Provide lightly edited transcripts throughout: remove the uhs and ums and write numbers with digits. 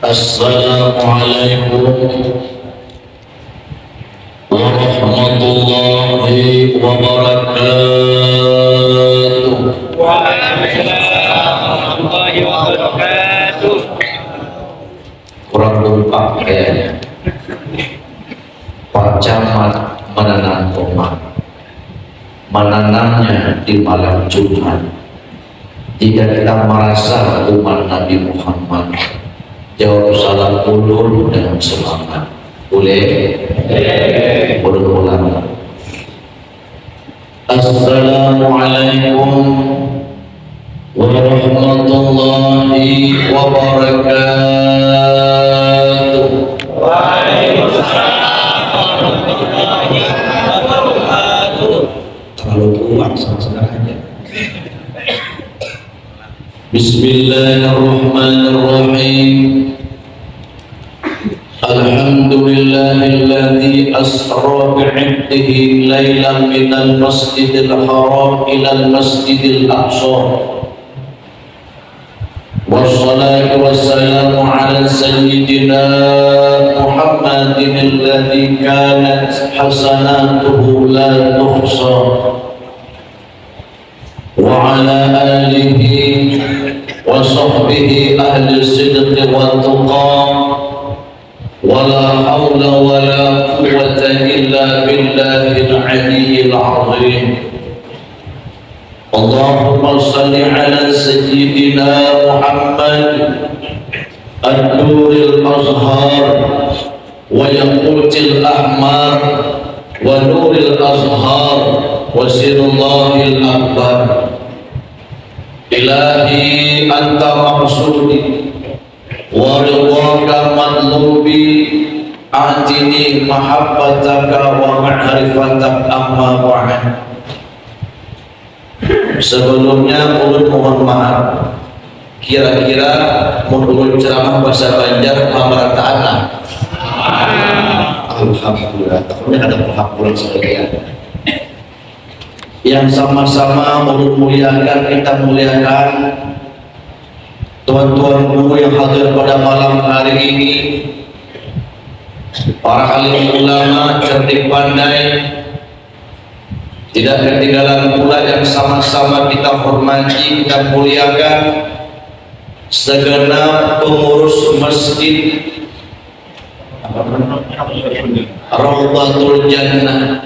Assalamualaikum warahmatullahi wabarakatuh. Waalaikumsalam warahmatullahi wabarakatuh. Kurang lupa kayaknya. Pak Camat menanam tomat, menanamnya di malam Jumat. Jika kita merasa umat Nabi Muhammad, jawab salam ulur dengan semangat. Boleh? Berulang. Assalamualaikum warahmatullahi wabarakatuh. Waalaikumsalam warahmatullahi wabarakatuh. Terlalu kuat saudaranya. Bismillahirrahmanirrahim. Alhamdulillahilladzi asra bi'abdihi lailan minal masjidil haram ilal masjidil aqsa. Wassalatu wassalamu ala sayyidina Muhammadin alladzi kanat hasanatuhu la tuhsa. Wa ala alihi wa sahbihi ahli sidqi wa tuqa. Wala hawla wala quwwata illa billahil aliyyil azim. Allahumma salli ala sayyidina Muhammad ad-duril azhar wa yaqutil ahmar wa nuril azhar wa sirrullahil akbar. Ilahi anta maqsudi wa ridwaka matlubi, atini mahabbataka wa ma'rifataka amma ba'd. Sebelumnya ulun mohon maaf, kira-kira ulun ceramah bahasa Banjar pemerataan lah. Alhamdulillah, takutnya ada penghapuran sekalian. Yang sama-sama ulun muliakan, kita muliakan tuan-tuan guru yang hadir pada malam hari ini, para alim ulama cerdik pandai, tidak ketinggalan pula yang sama-sama kita hormati, kita muliakan segenap pengurus masjid Raudhatul Jannah.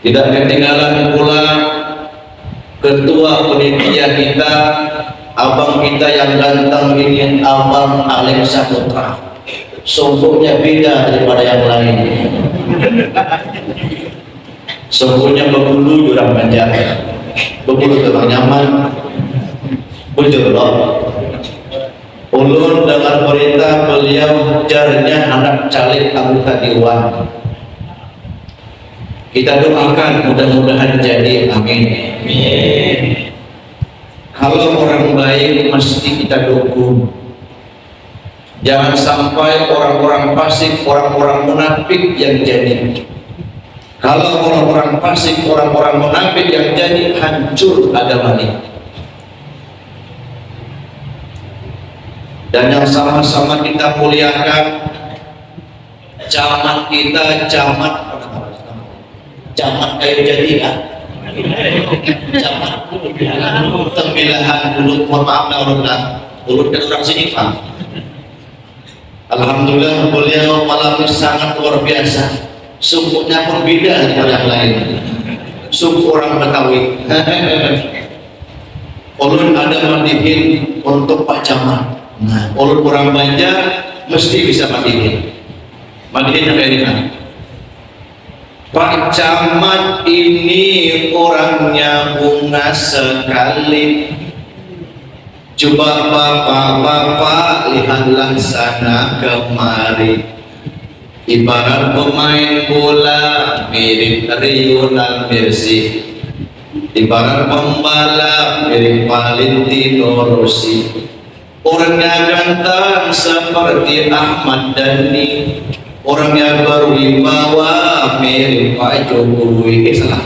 Tidak ketinggalan pula ketua panitia kita, abang kita yang ganteng ini, Abang Alex Saputra. Sungguhnya beda daripada yang lain. Sungguhnya berbulu jurang Banjar, berbulu terang nyaman. Betul loh. Ulun dengar berita beliau jarnya anak caleg anggota dewan. Kita doakan mudah-mudahan jadi, amin. Kalau orang baik mesti kita dukung. Jangan sampai orang-orang fasik, orang-orang munafik yang jadi. Kalau orang-orang fasik, orang-orang munafik yang jadi, hancur agama ini. Dan yang sama-sama kita muliakan camat kita, camat kayu jadi kan? Camat Tembilahan Ulut, mohon maaf lah Ulut kan orang sini Pak. Alhamdulillah beliau malam ini sangat luar biasa. Sungguhnya berbeda daripada yang lain. Sungguh orang Betawi. Ulun ada mandihin untuk Pak Camat. Nah, ulun orang Banjar mesti bisa mandihin. Mandihin kayak ini. Pak Camat ini orangnya bunga sekali. Coba bapak-bapak lihatlah sana kemari. Ibarat pemain bola mirip Lionel Messi, ibarat pembalap mirip Valentino Rossi. Orangnya ganteng seperti Ahmad Dhani, orangnya berwibawa mirip Pak Jokowi. Salah.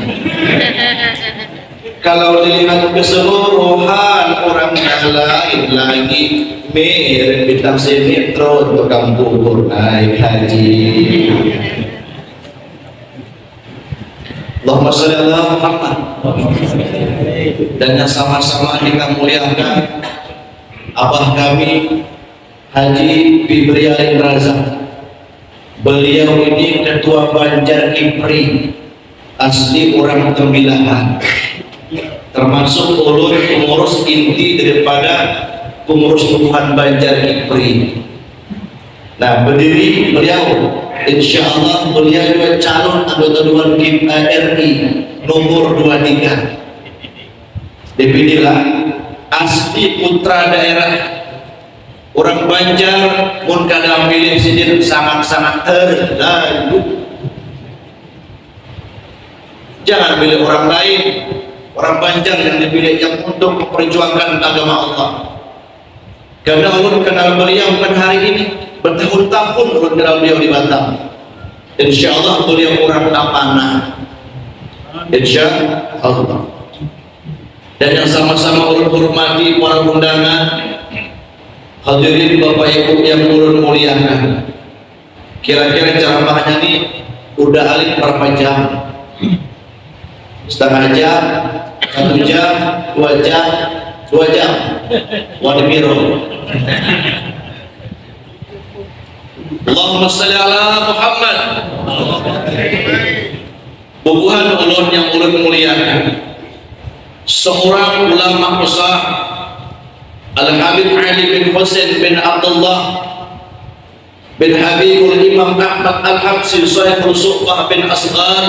Kalau dilihat keseluruhan orang lain lagi mirip bintang sinetron tukang bubur naik haji. Allahumma sholli ala Muhammad. Dan yang sama-sama kita muliakan abah kami Haji Bibrialin Razak. Beliau ini ketua Banjar Kipri, asli orang Tembilahan, termasuk ulun pengurus inti daripada pengurus Tuhan Banjar Kipri. Nah, berdiri beliau, insya Allah beliau juga calon anggota Dewan RI nomor 23. Dipilihlah asli putra daerah orang Banjar, pun kadang pilih sidin sangat-sangat terlalu. Jangan pilih orang lain, orang Banjar yang dipilih yang untuk memperjuangkan agama Allah. Karena Allah kenal beliau bukan hari ini, bertahun-tahun Allah kenal beliau di Batam. Insya Allah beliau orang amanah, insya Allah. Dan yang sama-sama ulun hormati para undangan, hadirin Bapak Ibu yang ulun muliakan. Kira-kira ceramahnya ini udah alik berapa jam? Setengah jam, 1 jam, 2 jam, 2 jam. Wadimiro. Allahumma salli ala Muhammad. Bubuhan ulun yang ulun muliakan, seorang ulama besar Al-Habib Ali bin Husain bin Abdullah bin Habibul Imam Ahmad Al-Habsi Sahibul Suqbah bin Asghar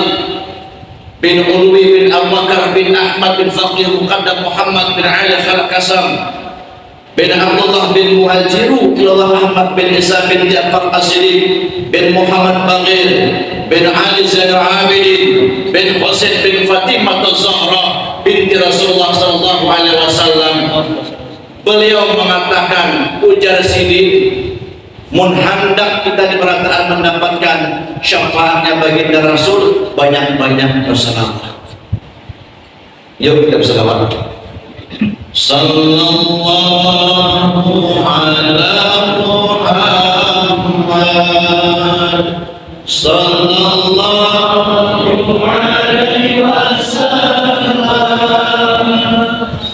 bin Ulwi bin Abu Bakar bin Ahmad bin Faqih Muqaddam Muhammad bin Ali Khalqasam bin Abdullah bin Muhajiru ilallah Ahmad bin Isa bin Ja'far Asiri bin Muhammad Baqir bin Ali Zainal Abidin bin Husain bin Fatimah Az-Zahra binti Rasulullah sallallahu alaihi wasallam. Beliau mengatakan, ujar sini mun hendak kita di perataan mendapatkan syafaatnya baginda Rasul, banyak-banyak berselawat. Yuk kita berselawat. Sallallahu ala Muhammad sallallahu alaihi wasallam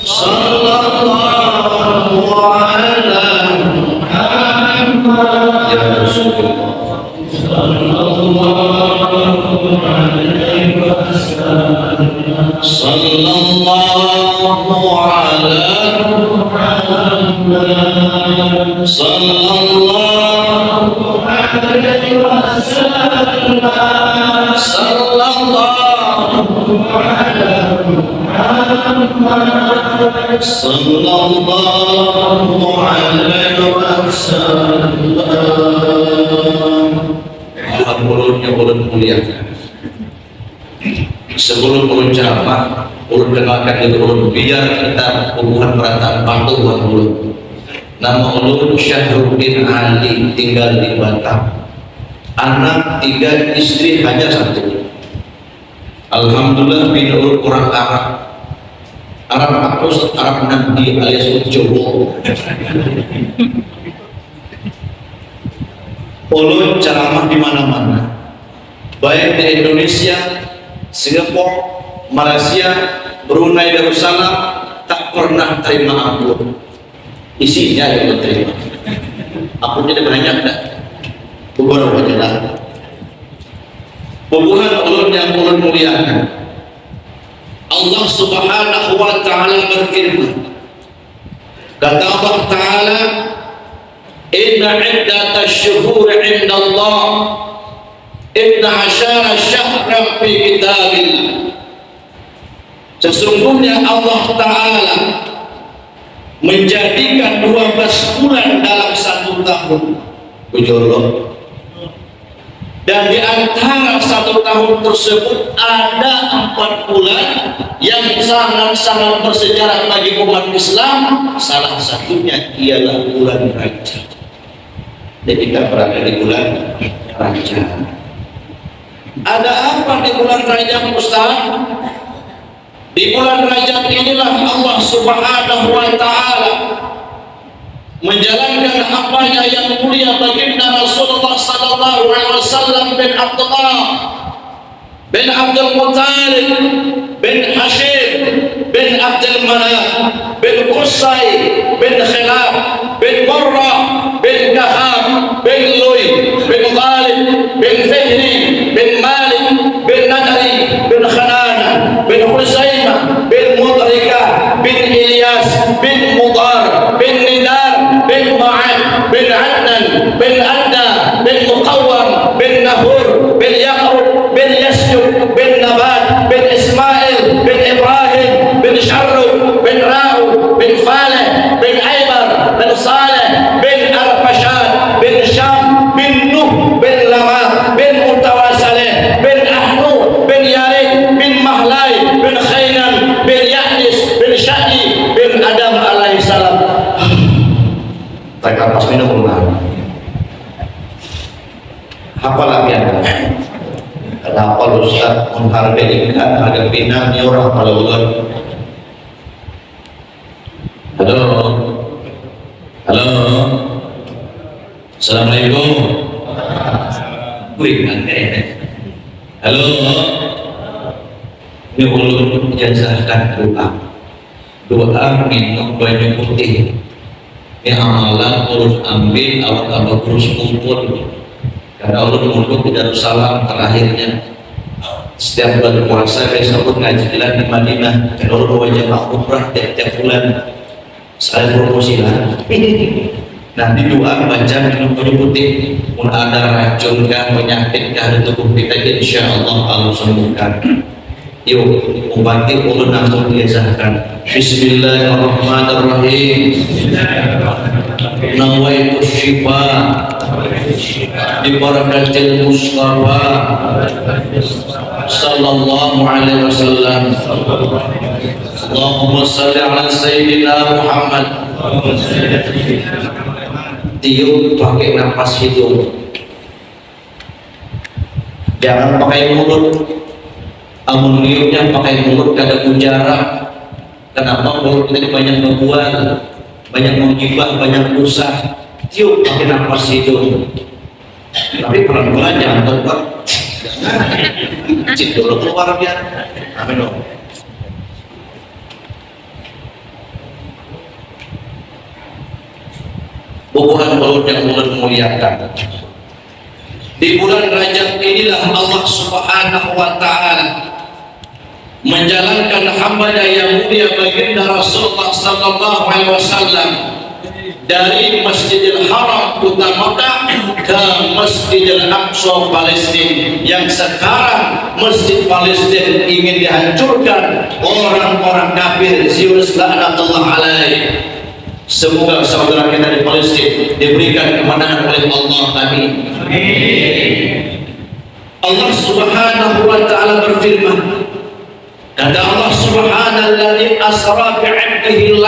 sallallahu ala Muhammad ya Rasulullah sallallahu alaihi wasallam sallallahu ala Muhammad sallallahu alaihi wasallam sallallahu ala Muhammad sallallahu alaihi wasallam. Ulunnya ulun muliakan. Sebelum ulun ceramah, ulun kenalkan diri ulun biar kita hubungan perataan patuh buat ulun. Nama ulun Syahruddin Ali, tinggal di Batam. Anak 3, istri hanya 1. Alhamdulillah bin ulun kurang Arab. Arab Akus, Arab Nabi alias Jawa. Ulun ceramah di mana-mana, baik di Indonesia, Singapura, Malaysia, Brunei Darussalam, tak pernah terima ampun. Isinya yang terima. Ampunnya banyak dah. Beberapa jalan. Bubuhan ulun yang ulun muliakan. Allah Subhanahu wa ta'ala berfirman, kata Allah Ta'ala, inna iddatash syuhur indallah 12 syahran fi kitabillah. Sesungguhnya Allah Ta'ala menjadikan 12 bulan dalam 1 tahun. Bujurlah. Dan di antara 1 tahun tersebut ada 4 bulan yang sangat-sangat bersejarah bagi umat Islam. Salah satunya ialah bulan Rajab. Dan kita berada di bulan Rajab. Ada apa di bulan Rajab, Ustaz? Di bulan Rajab inilah Allah Subhanahu wa Ta'ala menjalankan hambanya yang mulia baginda Rasulullah sallallahu alaihi wasallam bin Abdullah bin Abdul Muttalib bin Hashim bin Abdul Manaf bin Qusay bin Khilaf bin Murrah bin Kahab bin Luy bin Ghalib bin Fihri bin Malik bin Nadari bin Khanana bin Huzaimah bin Mudrika bin Ilyas bin Mudar bin Nidar bin Ma'ad bin Adnan bin Adda bin Muqawwam bin Nahur bin Yaqrub bin Yasjud bin Nabat bin Ismail bin Ibrahim bin Sharruk bin Ra'u bin Faleh bin Aibar bin Saleh bin Arfashad bin Syam bin Nuh bin Lama bin Mutawasaleh bin Ahnu bin Yarid bin Mahlai bin Khainan bin Yahnis bin Syadi bin Adam alaihissalam. Tak pas minum ulang. Apa lagi anda? Kenapa Ustaz menghargai ikan ada pinang orang malukan? Halo, halo, Assalamualaikum. Wih, aneh. Halo, ini ulun ijazahkan doa minum banyu putih. Ini amalan urus ambil awak terus kumpul. Karena Allah munduk di Darussalam terakhirnya setiap bulan puasa saya sambut ngaji di Madinah dan Allah wajah umrah tiap bulan saya promosi lah. Nanti doa baca minum banyu putih pun ada racun kah penyakit kah di tubuh kita insya Allah Allah sembuhkan. Yuk umpati ulun langsung diajahkan. Bismillahirrahmanirrahim. Nawaitu syifa di barakatil Mustafa sallallahu alaihi wasallam. Allahumma salli ala sayyidina Muhammad. Tiup pakai nafas hidung, jangan pakai mulut. Amun niupnya pakai mulut kada mujarab. Kenapa? Mulut kita banyak berbuat, banyak menggibah, banyak dosa. Tiup pakai nafas hidung, tapi pelan-pelan jangan terbang. Cik dulu keluar biar. Amin dong. Bubuhan mulut yang mulut memuliakan. Di bulan Rajab inilah Allah Subhanahu wa Ta'ala menjalankan hambanya yang mulia baginda Rasulullah sallallahu alaihi wasallam dari Masjidil Haram kota Makkah ke Masjidil Aqsa Palestina, yang sekarang Masjid Palestina ingin dihancurkan orang-orang kafir Zionis laknatullah alaih. Semoga saudara kita di Palestina diberikan kemenangan oleh Allah. Amin. Allah Subhanahu wa Ta'ala berfirman, kata Allah Subhanalladzi asra bi'abdihi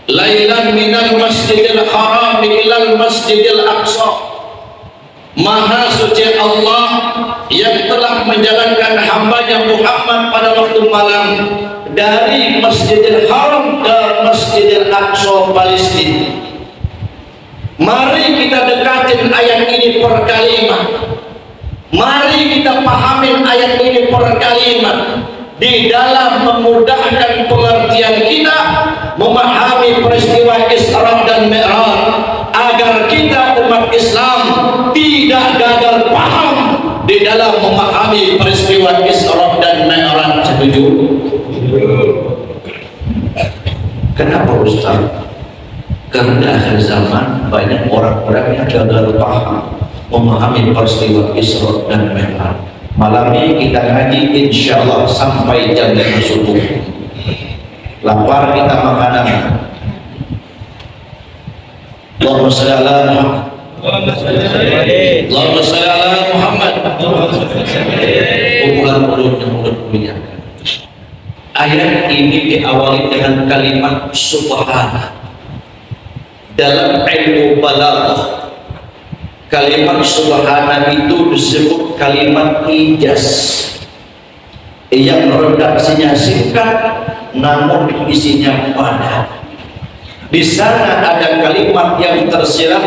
lailan minal masjidil haram ilal masjidil aqsa. Maha suci Allah yang telah menjalankan hambanya Muhammad pada waktu malam dari Masjidil Haram ke Masjidil Aqsa Palestina. Mari kita dekatin ayat ini per kalimat. Mari kita pahamin ayat ini per kalimat di dalam memudahkan pengertian kita memahami peristiwa Isra dan Mi'raj, agar kita umat Islam tidak gagal paham di dalam memahami peristiwa Isra dan Mi'raj. Setuju? Kenapa Ustaz? Karena akhir zaman banyak orang-orang yang gagal paham memahami peristiwa Isra dan Mi'raj. Malam ini kita ngaji insyaallah sampai jam 5 subuh. Lapar kita makanan. Allahumma shalli ala Muhammad. Allahumma shalli ala Muhammad. Bukan mulut muliakan. Ayat ini diawali dengan kalimat subhana. Dalam ilmu balaghah, kalimat subhana itu disebut kalimat ijaz. yang redaksinya singkat namun isinya padat. Di sana ada kalimat yang tersirat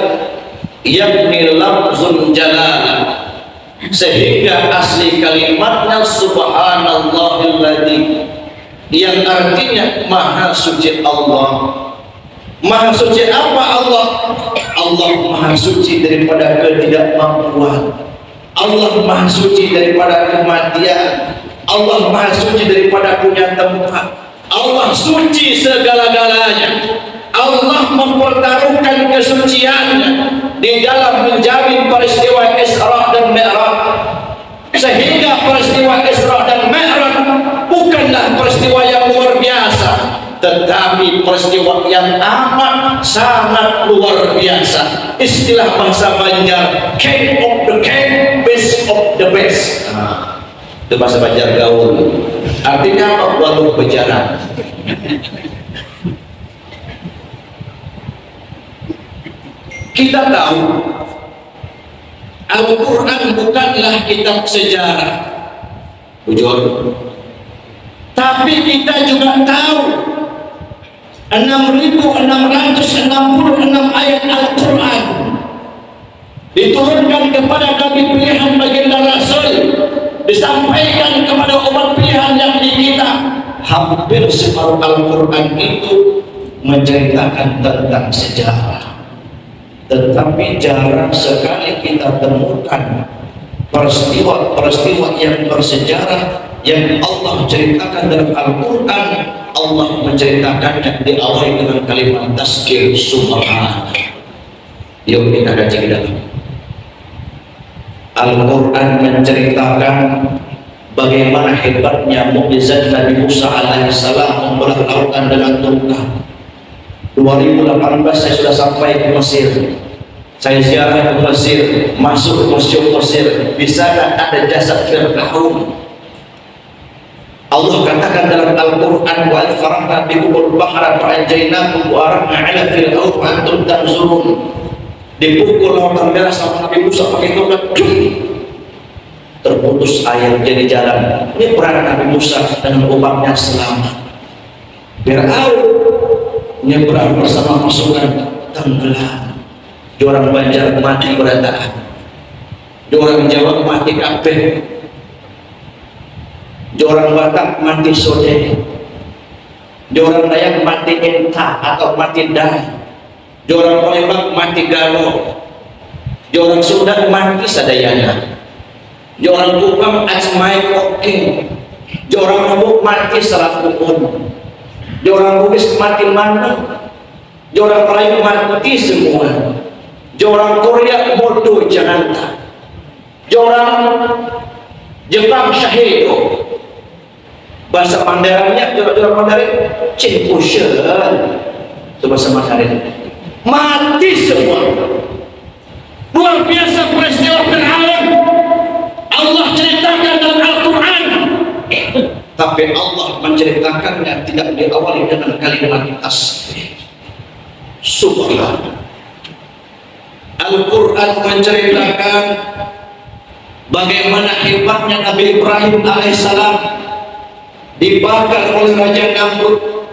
yakni lafzul jalalah, sehingga asli kalimatnya subhanallahilladzi, yang artinya maha suci Allah. Maha suci apa Allah? Allah maha suci daripada ketidakmampuan, Allah maha suci daripada kematian, Allah maha suci daripada punya tempat, Allah suci segala-galanya. Allah mempertaruhkan kesuciannya di dalam menjamin peristiwa Isra dan Mi'raj, sehingga peristiwa Isra dan Mi'raj bukanlah peristiwa yang luar biasa, tetapi peristiwa yang amat sangat luar biasa. Istilah bahasa Banjar, king of the king, best of the best. Itu bahasa Banjar gaul. Artinya apa? Walau berjalan. Kita tahu Al-Quran bukanlah kitab sejarah, jujur. Tapi kita juga tahu 6.666 ayat Al-Quran diturunkan kepada Nabi pilihan baginda Rasul, disampaikan kepada umat pilihan yang di kita. Hampir separuh Al-Quran itu menceritakan tentang sejarah, tetapi jarang sekali kita temukan peristiwa-peristiwa yang bersejarah yang Allah ceritakan dalam Al-Quran. Allah menceritakannya diawali dengan kalimat tazkir subhanallah. Yuk kita kaji ke dalam Al-Quran menceritakan bagaimana hebatnya mukjizat Nabi Musa alaihissalam membelah lautan dengan tongkat. 2018 saya sudah sampai ke Mesir. Saya ziarah ke Mesir, masuk ke museum Mesir. Di sana ada jasad Fir'aun. Allah katakan dalam Al-Quran, wa faraqna bikumul bahra fa'anjaynakum wa arakna 'ala fir'aun wa antum tanzurun. Dipukul lautan merah sama Nabi Musa pakai tongkat, terputus air jadi jalan. Ini peran Nabi Musa dengan umatnya selamat. Fir'aun nyebrang bersama pasukan, tenggelam. Di orang Banjar mati berantakan, di orang Jawa mati kabeh, di orang Batak mati sode, di orang Dayak mati entah atau mati dai, di orang Palembang mati galo, di orang Sunda mati sadayana, di orang Kupang acmai oke, di orang Lombok mati salakupun, di orang Bugis mati mana, di orang Melayu mati semua, di orang Korea bodoh Jakarta, di orang Jepang syahido. Bahasa Mandarinnya, orang Mandarin Cingkushen, itu bahasa Mandarin. Mati semua. Luar biasa peristiwa Fir'aun. Allah ceritakan dalam Al-Quran, tapi Allah menceritakannya tidak diawali dengan kalimat tasbih. Subhanallah. Al-Quran menceritakan bagaimana hebatnya Nabi Ibrahim alaihissalam dibakar oleh Raja Namrud.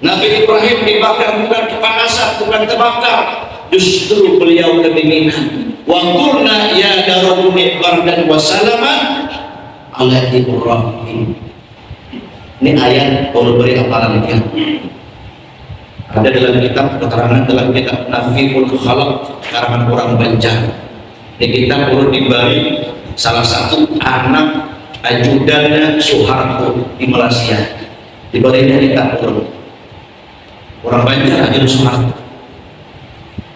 Nabi Ibrahim dibakar bukan kepanasan, bukan terbakar, justru beliau kedinginan. Wa qulna ya daruni bardan wa salaman ala Ibrahim. Ini ayat perlu beri hafalan ya. Ada dalam kitab keterangan dalam kitab Nafiul Khalaq karangan orang Banjar. Ini kita perlu diberi salah satu anak ajudannya Soeharto di Malaysia. Diberinya kita perlu orang Banjar ajudan Soeharto.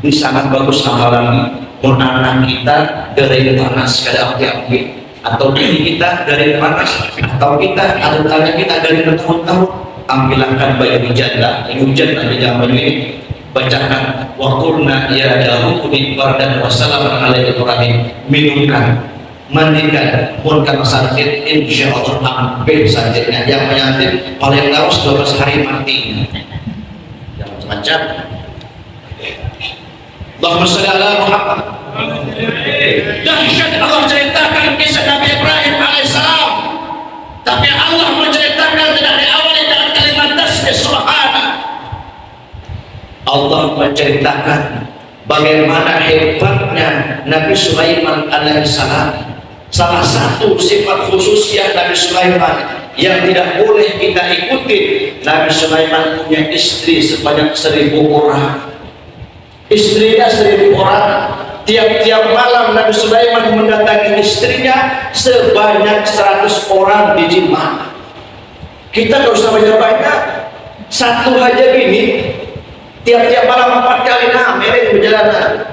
Ini sangat bagus hafalan. Mun anak kita dari panas kada api-api, atau diri kita dari panas, atau kita atau tanya kita dari bertahun-tahun, ambilkan baju janda, hujan di zaman ini, bacakan wa qulna ya daruni bardan wa salaman ala Ibrahim, minumkan, mandikan, mun kana sakit insyaallah ambil sakitnya, yang penyakit paling harus 12 hari mati. Jangan macam Allahumma shalli ala Muhammad. Dahsyat Allah ceritakan kisah Nabi Ibrahim alaihissalam, tapi Allah Allah menceritakan bagaimana hebatnya Nabi Sulaiman alaihissalam. Salah satu sifat khususnya Nabi Sulaiman yang tidak boleh kita ikuti, Nabi Sulaiman punya istri sebanyak 1000 orang. Istrinya 1000 orang. Tiap-tiap malam Nabi Sulaiman mendatangi istrinya sebanyak 100 orang dijima. Kita gak usah banyak-banyak, satu aja gini tiap-tiap malam 4 kali. Nah, mereka berjalanan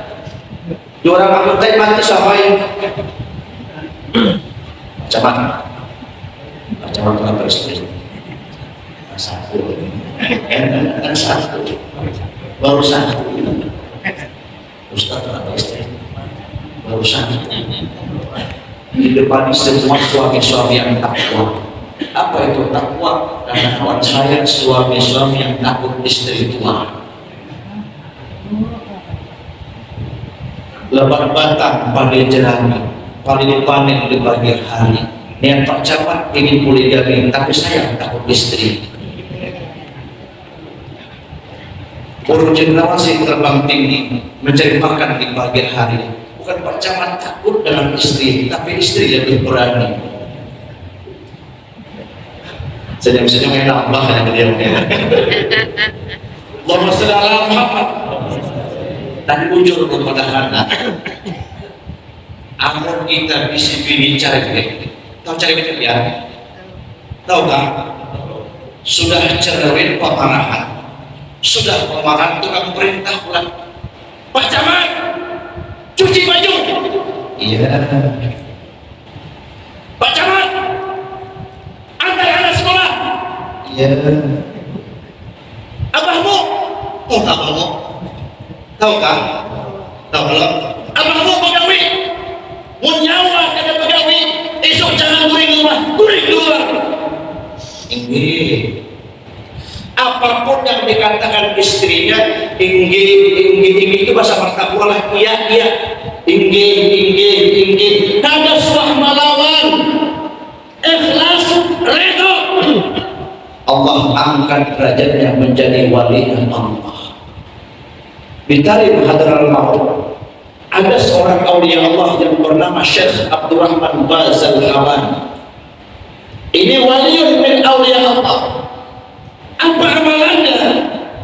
2 orang anggota mati sampai macam apa istri satu baru satu Ustaz atau istri baru satu di depan semua suami-suami yang takwa. Apa itu takwa? Karena kawan saya suami-suami yang takut istri tua. Lebat batang pada jerami, pada dipanen di pagi hari. Niat Pak Camat ingin poligami, tapi saya takut istri. Burung cendrawasih terbang tinggi mencari makan di pagi hari. Bukan Pak Camat takut dengan istri, tapi istri lebih berani. Senyum-senyum yang nambah yang dia. Allahumma shalli ala Muhammad. Tadi ujur kepada anak. Amun kita bisa pilih cari, tahu cari betul ya? Tahu kan? Sudah cerewet pemarahan, sudah pemarahan tukang perintah pulang. Pak Camat, cuci baju. Iya. Pak Camat, antar anak sekolah. Iya. Abahmu, abahmu, tahu kan? Tahu belum? Abahmu pegawai, mau nyawa kena pegawai, esok jangan guring luar. Ini apapun yang dikatakan istrinya, inggi itu bahasa martapulah lah. Iya, inggi. Kada suah malawan, ikhlas, redha. Allah angkat derajatnya menjadi wali Allah. Bitarib hadral maut. Ada seorang aulia Allah yang bernama Syekh Abdurrahman Bazal Hawan. Ini wali min aulia Allah. Apa amalannya?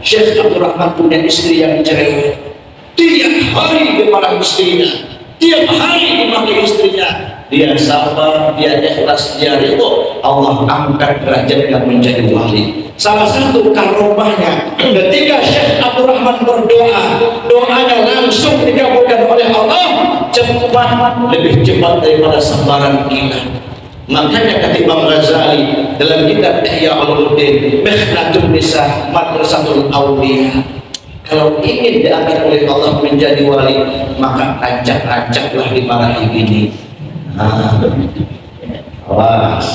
Syekh Abdurrahman punya istri yang cerewet. Tiap hari dimarah istrinya, tiap hari dimaki istrinya. Dia sabar, dia ikhlas, dia ridho. Allah angkat derajatnya menjadi wali. Salah satu karomahnya, ketika Syekh Abdurrahman berdoa, doanya langsung dikabulkan oleh Allah, lebih cepat daripada sembarang kilat. Makanya kata Imam Ghazali dalam kitab Ihya Ulumuddin, Mihnatul Nisa Madrasatul Awliya, kalau ingin diangkat oleh Allah menjadi wali, maka rancak-rancaklah dimarahi gini. Awas,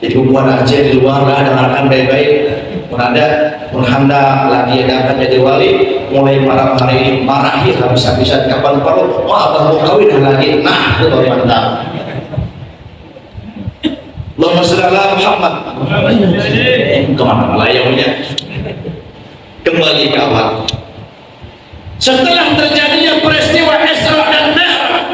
di hubungan aja di luar lah, dengarkan baik-baik. Menghanda lagi yang akan jadi wali, mulai malam hari ini marahi habis-habisan kapan perlu. Wah, abang mau kawin lagi, nah itu baru mantap. Allahumma shalli ala Muhammad. Kemana layaknya? Kembali ke awal. Setelah terjadinya peristiwa Isra dan Mi'raj,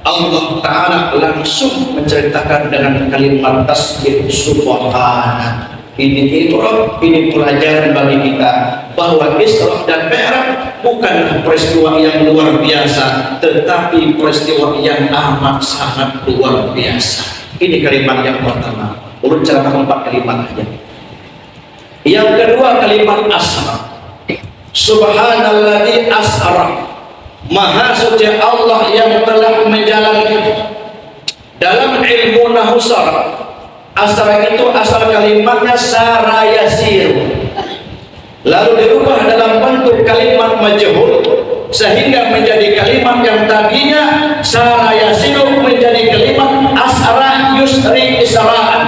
Allah Ta'ala langsung menceritakan dengan kalimat tasbih subhana. Ini pelajaran bagi kita bahwa Isra dan Mi'raj bukanlah peristiwa yang luar biasa, tetapi peristiwa yang amat sangat luar biasa. Ini kalimat yang pertama. Urut cara 4 kalimat aja. Yang kedua kalimat asra. Subhanalladzi asra. Maha suci Allah yang telah menjalankan. Dalam ilmu nahwu sarf, asra itu asal kalimatnya sarayasir, lalu dirubah dalam bentuk kalimat majhul sehingga menjadi kalimat yang tadinya sarayasir menjadi kalimat asra yusri isra'an,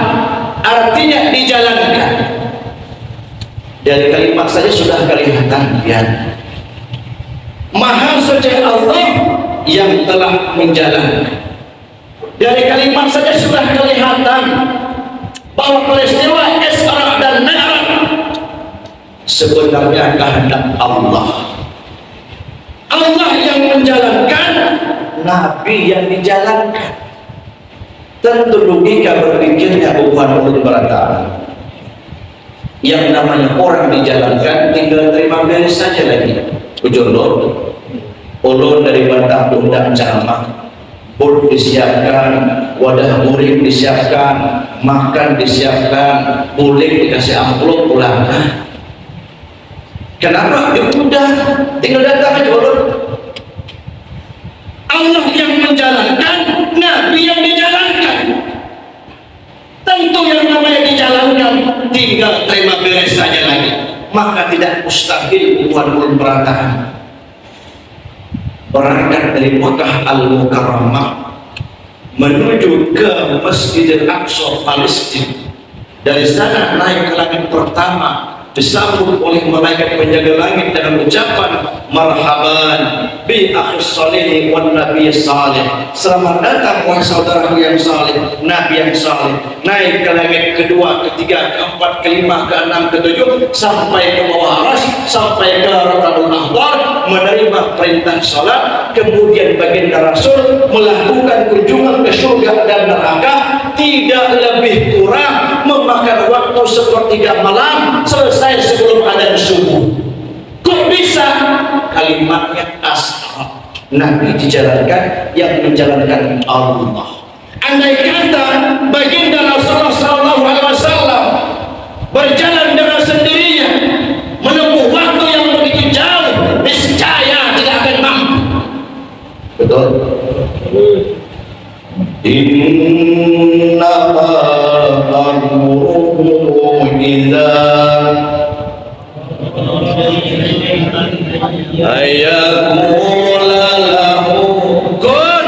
artinya dijalankan. Dari kalimat saja sudah kelihatan ya, Maha suci Allah yang telah menjalankan. Dari kalimat saja sudah kelihatan bahwa peristiwa Isra dan Mi'raj sebenarnya kehendak Allah. Allah yang menjalankan, Nabi yang dijalankan. Tentu logika berpikirnya bukan ulun berantakan. Yang namanya orang dijalankan tinggal terima beres saja lagi. Ujur ulun dari Batak undang ceramah, bur disiapkan, wadah murid disiapkan, makan disiapkan, boleh dikasih amplop pulang. Kenapa? Ya udah, tinggal datang aja ulun. Allah yang menjalankan, Nabi yang dijalankan. Tentu yang namanya dijalankan tinggal terima beres saja lagi. Maka tidak mustahil buat ulun berantakan berangkat dari Makkah Al-Mukarramah menuju ke Masjidil Aqsa Palestina. Dari sana naik ke langit pertama, disambut oleh malaikat penjaga langit dengan ucapan marhaban bi akhis salih wan nabi salih. Selamat datang wahai saudaraku yang saleh, nabi yang saleh. Naik ke langit kedua, ketiga, keempat, kelima, keenam, ketujuh, sampai ke bawah aras, sampai ke Rabbul Ahbar, menerima perintah salat. Kemudian baginda Rasul melakukan kunjungan ke surga dan neraka, tidak lebih kurang memakan waktu sepertiga malam, selesai sebelum adzan subuh. Kok bisa? Kalimatnya asra. Nabi dijalankan, yang menjalankan Allah. Andai kata baginda Rasulullah SAW berjalan dengan sendirinya menempuh waktu yang begitu jauh, niscaya tidak akan mampu. Betul? Inna amruhu idza ayaqula lahu kun.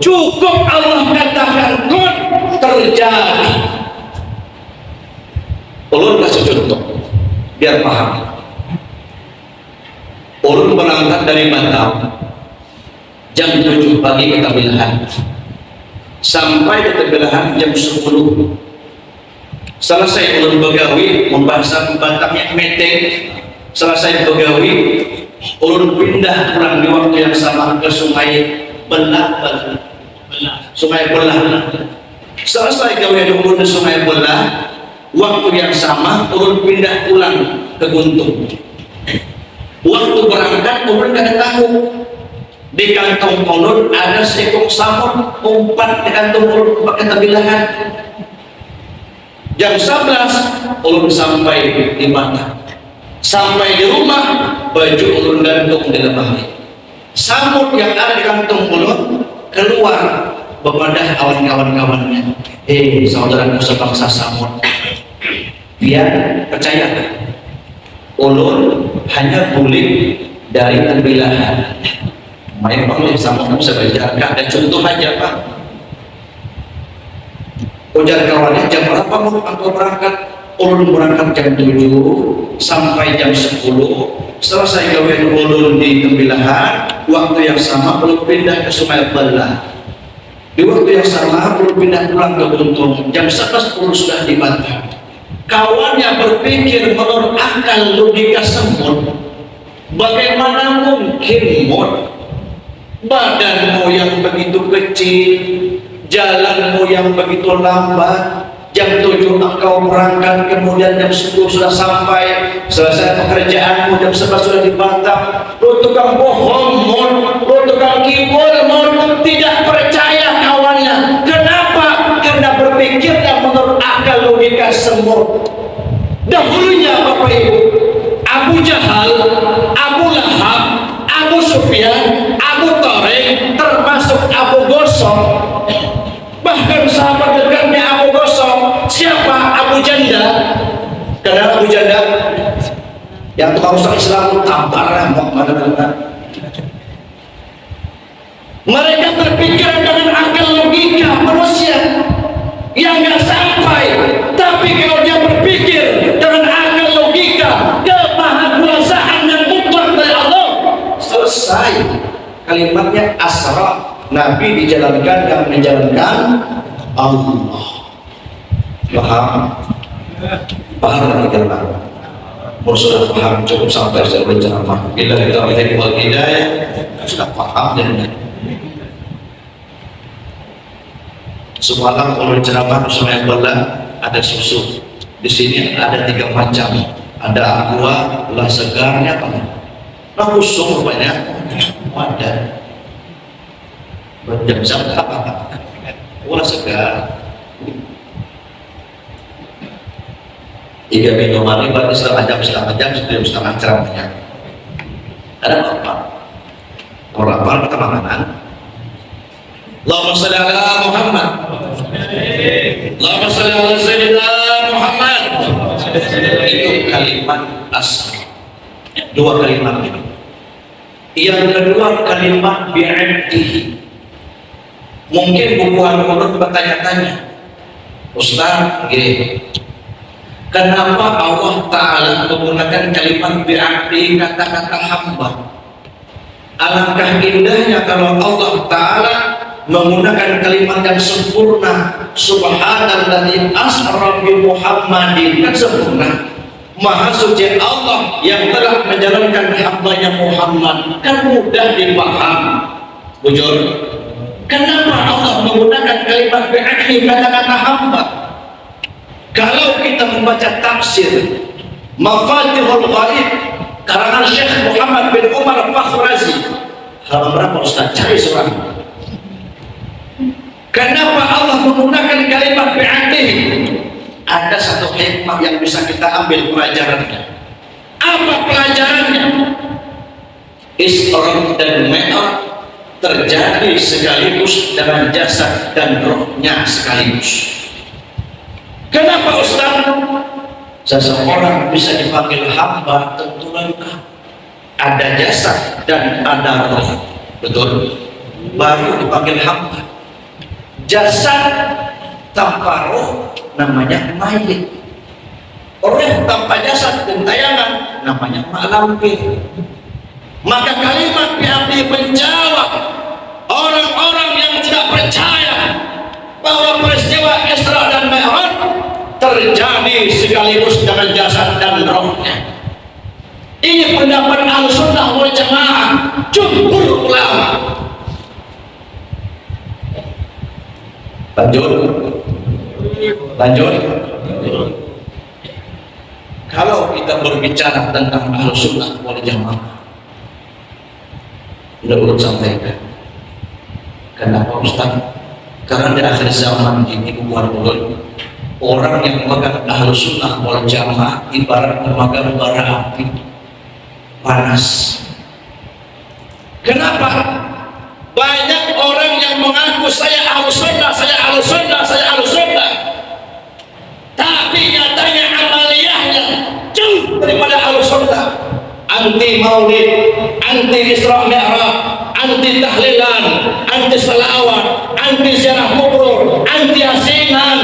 Cukup Allah katakan kun, terjadi. Ulun kasih contoh biar paham. Ulun berangkat dari Batam jam 7 pagi ke Tamilahan, sampai di Tamilahan jam 10. Selesai ulun begawi, membahasa Batamnya meeting. Selesai begawi, ulun pindah pulang di waktu yang sama ke Sungai Belah. Sungai Belah. Selesai gawe ulun di Sungai Belah, waktu yang sama ulun pindah pulang ke Guntung. Waktu berangkat ulun kada tahu di kantong ulun ada seekor samut umpat di kantong ulun pakai Tamilahan. Jam 11 ulun sampai di Batam. Sampai di rumah, baju ulun gantung di lemari. Samut yang ada di kantong ulun keluar bepadah kawan-kawan-kawannya. Saudaraku sebangsa samut, biar percaya, ulun hanya boleh dari Tamilahan. Main boleh samut bisa berjarak. Ada contoh aja Pak. Ujar kawannya, jam berapa mau engkau berangkat? Ulun berangkat jam 7 sampai jam 10. Selesai gawe ulun di Tamilahan, waktu yang sama ulun pindah ke Sungai Belah. Di waktu yang sama ulun pindah pulang ke Guntung. Jam 11 ulun sudah di Batam. Kawannya berpikir menurut akal logika semut, bagaimana mungkin badanmu yang begitu kecil, jalanmu yang begitu lambat, jam 7 engkau berangkat, kemudian jam 10 sudah sampai, selesai pekerjaanmu, jam 11 sudah di Batam. Lu tukang bohong, lu tukang kibul, tidak percaya kawannya. Kenapa? Karena berpikirnya menurut akal logika semut. Dahulunya Bapak Ibu, Abu Jahal, Abu Lahab, Abu Sufyan, Abu Tariq, termasuk Abu Gosok, bahkan sahabat dekatnya Abu Gosok, siapa? Abu Janda. Kenal Abu Janda? Yang tukang rusak Islam, tampar mana. Mereka berpikir dengan akal logika manusia yang nggak sampai, tapi kalau dia berpikir dengan akal logika kemahakuasaan yang mutlak dari Allah, selesai. Kalimatnya asra. Nabi dijalankan, yang menjalankan Allah. Paham? Paham lagi kan? sudah paham cukup sampai saya berceramah. Bila kita melihat wal hidayah sudah paham dan semalam kalau ceramah saya belah ada susu. Di sini ada 3 macam. Ada aqua, lah segarnya apa? Nah kosong rupanya. Ada. Berjam-jam apa? Wah segar. 3 minuman ini berarti setengah jam, setengah ceramahnya. Ada apa? Kalau lapar kita makanan. Allahumma shalli ala Muhammad. Allahumma shalli ala Sayyidina Muhammad. Itu kalimat asal. 2 kalimat ini. Yang kedua kalimat bi'abdihi. Mungkin bukuan mulut bertanya-tanya, Ustaz, gini, kenapa Allah Ta'ala menggunakan kalimat bi'abdi, kata-kata hamba? Alangkah indahnya kalau Allah Ta'ala menggunakan kalimat yang sempurna. Subhanalladzi asra bi Muhammadin, kan sempurna. Maha suci Allah yang telah menjalankan hambanya Muhammad, kan mudah dipaham. Bujur, kenapa Allah menggunakan kalimat bi'abdi, kata-kata hamba? Kalau kita membaca tafsir Mafatihul Ghaib karangan Syekh Muhammad bin Umar Fakhrazi, halaman berapa Ustaz? Cari surah. Kenapa Allah menggunakan kalimat bi'abdi? Ada satu hikmah yang bisa kita ambil pelajarannya. Apa pelajarannya? Isra dan Mi'raj terjadi sekaligus dengan jasad dan rohnya sekaligus. Kenapa Ustaz? Seseorang bisa dipanggil hamba tentu lengkap. Ada jasad dan ada roh, betul? Baru dipanggil hamba. Jasad tanpa roh namanya mayit. Roh tanpa jasad gentayangan namanya mak lampir. Maka kalimat bi'abdi menjawab orang-orang yang tidak percaya bahwa peristiwa Isra dan Mi'raj terjadi sekaligus dengan jasad dan rohnya. Ini pendapat Ahlussunnah wal Jamaah, jumhur ulama. Lanjut. Kalau kita berbicara tentang Ahlussunnah wal Jamaah, udah urut sampaikan. Kenapa Ustaz? Karena di akhir zaman ini bukan orang yang memegang Ahlussunnah wal Jamaah ibarat memegang bara api panas. Kenapa? Banyak orang yang mengaku saya Ahlussunnah, tapi nyatanya amaliyahnya jauh daripada Ahlussunnah. Anti maulid, anti Isra Mi'raj, anti tahlilan, anti salawat, anti ziarah kubur, anti asinan.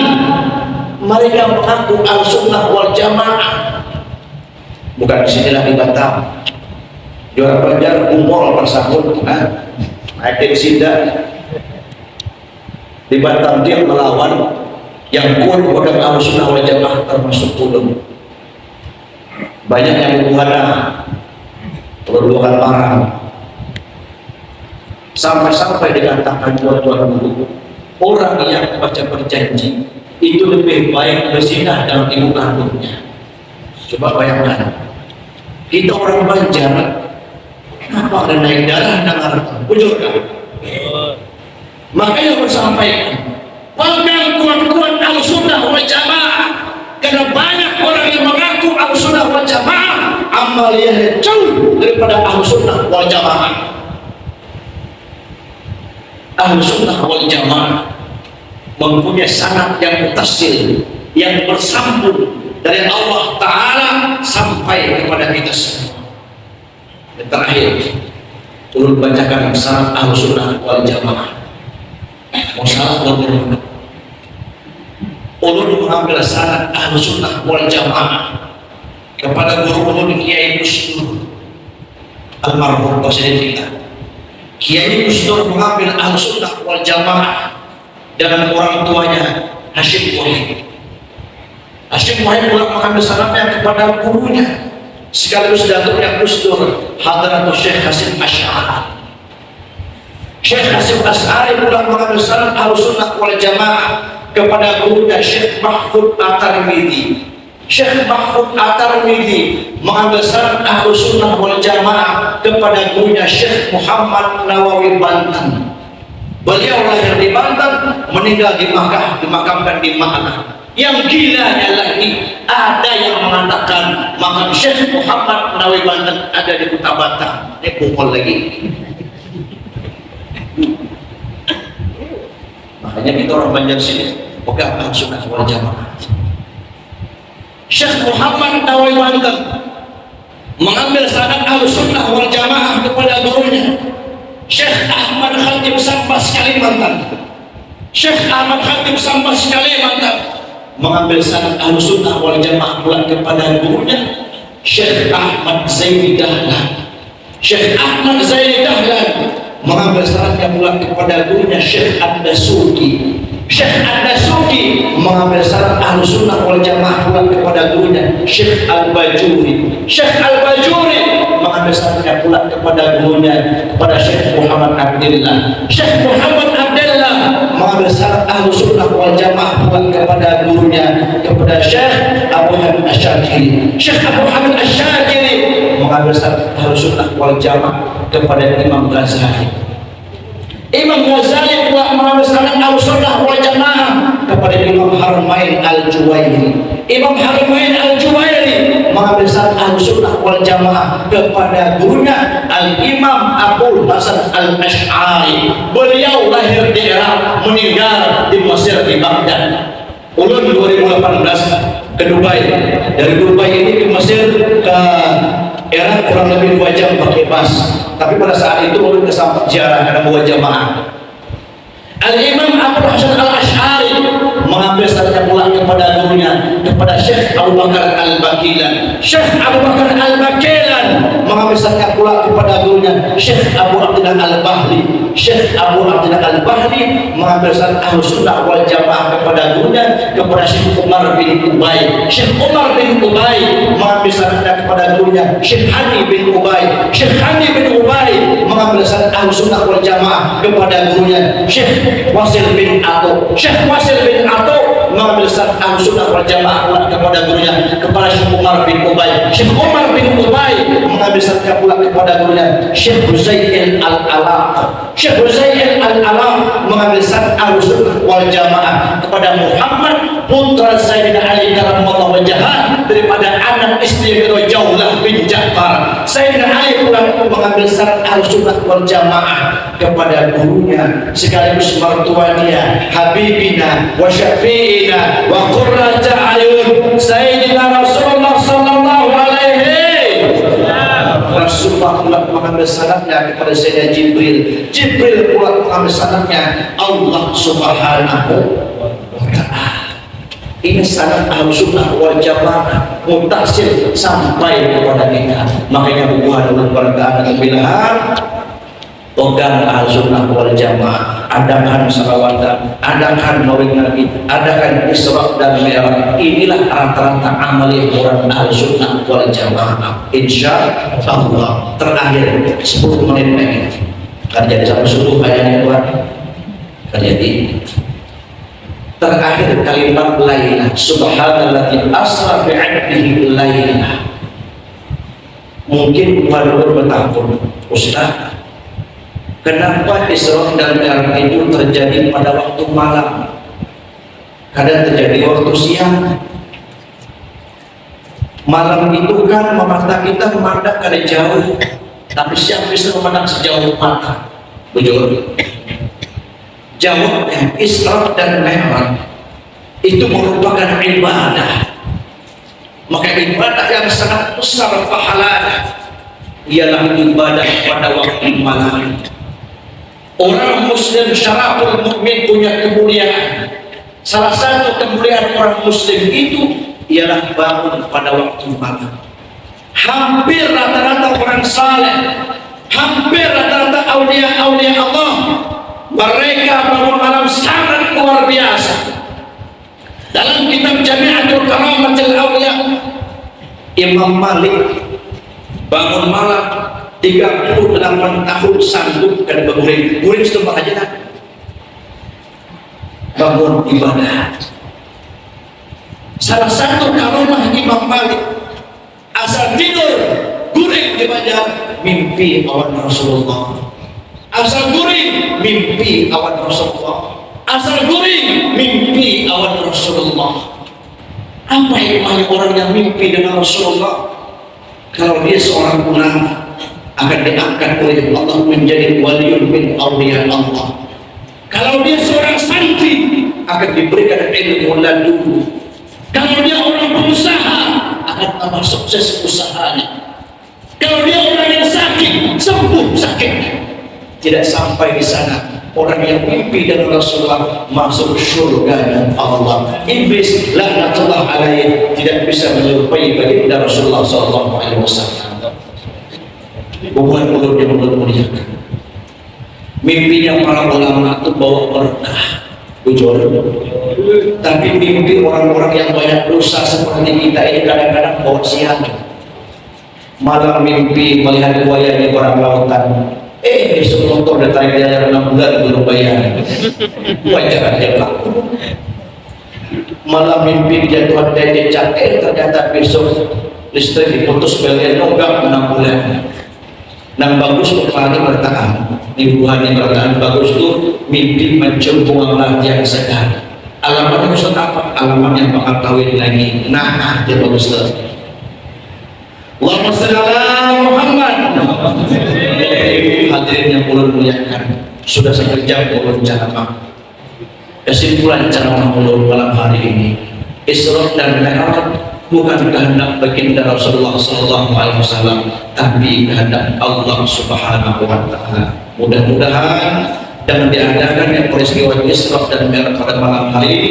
Mereka mengaku Ahlussunnah wal Jamaah. Bukan di sinilah di Batam. Di orang Banjar umur persahut, Adik Sinda di Batam dia melawan yang kuat pegang Ahlussunnah wal Jamaah termasuk Tulung. Banyak yang berbuana perlukan barang sampai dikatakan tuan-tuan guru, orang yang baca berjanji itu lebih baik berzinah dalam ibu kandungnya. Coba bayangkan, kita orang Banjar kenapa ada naik darah dengar bujur kan? Makanya aku sampaikan, pegang kuat-kuat Ahlussunnah wal Jamaah, karena banyak orang yang mengaku Ahlussunnah wal Jamaah amaliyahnya jauh daripada Ahlussunnah wal Jamaah. Ahlussunnah wal Jamaah mempunyai sanad yang mutasil, yang bersambung dari Allah Ta'ala sampai kepada kita semua. Dan terakhir, ulun bacakan sanad Ahlussunnah wal Jamaah. Masalah ulun mengambil sanad Ahlussunnah wal Jamaah kepada guru ulun Kiai Gusdur almarhum presiden kita. Kiai Gusdur mengambil Ahlussunnah wal Jamaah dengan orang tuanya Hashim Wahid. Hashim Wahid pula mengambil sanadnya kepada gurunya sekaligus datuknya Gus Dur Hadratus Syekh Hasyim Asy'ari. Syekh Hasyim Asy'ari pula mengambil sanad Ahlussunnah wal Jamaah kepada gurunya Syekh Mahfud At-Tirmidzi. Syekh Mahfud At-Tirmidzi mengambil sanad Ahlussunnah wal Jamaah kepada gurunya Syekh Muhammad Nawawi Banten. Beliau lahir di Banten, meninggal di Makkah, dimakamkan di Ma'nah. Yang gilanya lagi, ada yang mengatakan makam Syekh Muhammad Nawawi Banten ada di Kota Batam. Ini pukul lagi. Makanya kita orang Banjar sini pegang Ahlussunnah wal Jamaah. Syekh Muhammad Nawawi Banten mengambil sanad Ahlussunnah wal Jamaah kepada gurunya Syekh Ahmad Khatib Sambas Kalimantan. Syekh Ahmad Khatib Sambas Kalimantan mengambil sanad Ahlussunnah wal Jamaah pula kepada gurunya Syekh Ahmad Zaini Dahlan. Syekh Ahmad Zaini Dahlan mengambil sanadnya pula kepada gurunya Syekh Ad-Dasuki. Syekh Ad-Dasuki mengambil sanad Ahlussunnah wal Jamaah pula kepada gurunya Syekh Al-Bajuri. Syekh Al-Bajuri mengambil sanadnya pula kepada gurunya kepada Syekh Muhammad Abdullah. Syekh Muhammad Abdullah mengambil sanad Ahlussunnah wal Jamaah pula kepada gurunya kepada Syekh Abu Hamid Asy-Syadzili. Syekh Abu Hamid Asy-Syadzili mengambil sanad Ahlussunnah wal Jamaah kepada Imam Ghazali. Imam Ghazali pula mengambil sanad Ahlussunnah wal Jamaah kepada Imam Haramain Al-Juwairi. Imam Haramain Al-Juwairi mengambil sanad Ahlussunnah wal Jamaah kepada gurunya Al-Imam Abul Hasan Al-Asy'ari. Beliau lahir di Irak, meninggal di Mesir, di Baghdad. Ulun 2018 ke Dubai. Dari Dubai ini ke Mesir ke Irak kurang lebih 2 jam pakai bus. Tapi pada saat itu ulun kesampat ziarah karena bawa jamaah. Al-Imam Abul Hasan Al-Asy'ari mengambil sanadnya pula kepada gurunya kepada Syekh Abu Bakar Al-Bakilan. Syekh Abu Bakar Al-Bakilan mengambil sanadnya pula kepada gurunya Syekh Abu Abdullah Al-Bahli. Syekh Abu Abdullah Al-Bahli mengambil sanad Ahlussunnah wal Jamaah kepada gurunya kepada Syekh Umar bin Ubay. Syekh Umar bin Ubay mengambil sanadnya kepada gurunya Syekh Hani bin Ubay. Syekh Hani bin Ubay mengambil sanad Ahlussunnah wal Jamaah kepada gurunya Syekh Wasil bin Ato. Syekh Wasil bin Ato mengambil sanad Ahlussunnah wal Jamaah pula kepada gurunya kepada Syekh Umar bin Ubay. Syekh Umar bin Ubay mengambil sanadnya pula kepada gurunya Syekh Huzail Al-Alaq. Syekh Huzail Al-Alaq mengambil sanad Ahlussunnah wal Jamaah kepada Muhammad putra Sayyidina Ali karramallahu wajhah daripada anak istri beliau Jaulah bin Ja'far. Sayyidina Ali pula mengambil sanad Ahlussunnah wal Jamaah kepada gurunya sekaligus mertua dia Habibina wa Syafi'ina wa Qurrata Ayun Sayyidina Rasulullah sallallahu alaihi wasallam. Rasulullah pula mengambil sanadnya kepada Sayyidina Jibril. Jibril pula mengambil sanadnya Allah Subhanahu wa ta'ala. Ini sanad Ahlussunnah wal Jamaah mutasil sampai kepada kita. Makanya hubungan dengan keluarga dan pilihan pegang Ahlussunnah wal Jamaah, adakan salawatan, adakan maulid Nabi, adakan Isra dan Mi'raj. Inilah rata-rata amali orang Ahlussunnah wal Jamaah. Insya Allah. Terakhir 10 menit lagi. Kan jadi sampai subuh kayaknya Tuhan. Kan jadi terakhir kalimat lailah subhanalladzi asra bi'abdihi lailah. Mungkin baru bertahun Ustaz, kenapa Isra dan Mi'raj itu terjadi pada waktu malam, kadang terjadi waktu siang? Malam itu kan mata kita memandang kada jauh, tapi siang bisa memandang sejauh mata. Betul? Jawabnya Isra dan Mi'raj itu merupakan ibadah. Maka ibadah yang sangat besar pahalanya ialah ibadah pada waktu malam. Orang muslim syaraful mukmin punya kemuliaan. Salah satu kemuliaan orang muslim itu ialah bangun pada waktu malam. Hampir rata-rata orang saleh, hampir rata-rata aulia-aulia Allah, mereka bangun malam sangat luar biasa. Dalam kitab Jami'atul Karamatil Awliya, Imam Malik bangun malam 38 tahun sanggup dan berguring setempat aja kan, bangun ibadah. Salah satu karomah Imam Malik, asal tidur guring di banjar, mimpi awan Rasulullah. Asal guring mimpi awan Rasulullah. Asal guring mimpi awan Rasulullah. Apa hikmahnya orang yang mimpi dengan Rasulullah? Kalau dia seorang ulama, akan diangkat oleh Allah menjadi waliun min awliya Allah. Kalau dia seorang santri, akan diberikan ilmu laduni. Kalau dia orang pengusaha, akan tambah sukses usahanya. Kalau dia orang yang sakit, sembuh sakitnya. Tidak sampai di sana, orang yang mimpi dengan Rasulullah masuk surga Allah. Iblis laknatullah alaihi tidak bisa menyerupai baginda Rasulullah SAW. Hubungan mulut yang muliakan. Mimpinya para ulama itu bawa berkah, bujur. Tapi mimpi orang-orang yang banyak dosa seperti kita ini kadang-kadang bawa siang. Malam mimpi melihat buaya di orang lautan. Besok motor udah tarik diajar 6 bulan belum bayar. Wajar aja Pak. Malam mimpi jatuhan dari cat, ternyata besok listrik diputus PLN nunggak 6 bulan. Nah bagus kepala bertahan, ibuannya bertahan bagus tuh mimpi mencium bunga melati yang segar. Alamatnya Ustaz apa? Alamatnya bakal kawin lagi. Nah, dia bagus tuh. Allahumma shalli ala Muhammad. Hadirin yang ulun muliakan, sudah 1 jam ulun ceramah. Kesimpulan ceramah ulun malam hari ini, Isra dan Mi'raj bukan kehendak baginda Rasulullah SAW, tapi kehendak Allah Subhanahu wa Ta'ala. Mudah-mudahan dengan diadakannya peristiwa Isra dan Mi'raj pada malam hari ini,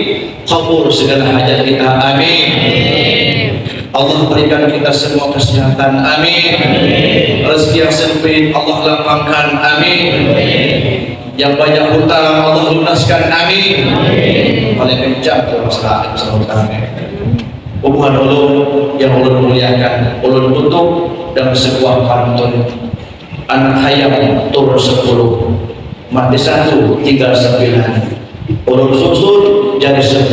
kabul segala hajat kita. Amin. Allah berikan kita semua kesehatan. Amin. Rezeki yang sempit Allah lapangkan. Amin. Yang banyak hutang Allah lunaskan. Amin. Paling kencang masalah hutang. Hubungan ulun yang ulun muliakan, ulun tutup dengan sebuah pantun. Anak hayam tur 10, mati 1 tinggal 9. Ulun susun jadi 10,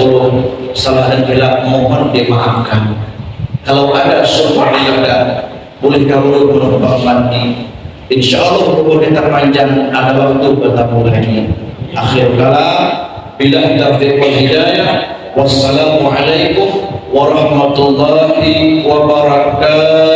salah dan hilap mohon dimaafkan. Kalau ada sumber ibadah, boleh kamu menumpang mandi. Insya Allah umur kita panjang, ada waktu bertemu lagi. Akhir kala, bila taufiq wal hidayah. Wassalamualaikum warahmatullahi wabarakatuh.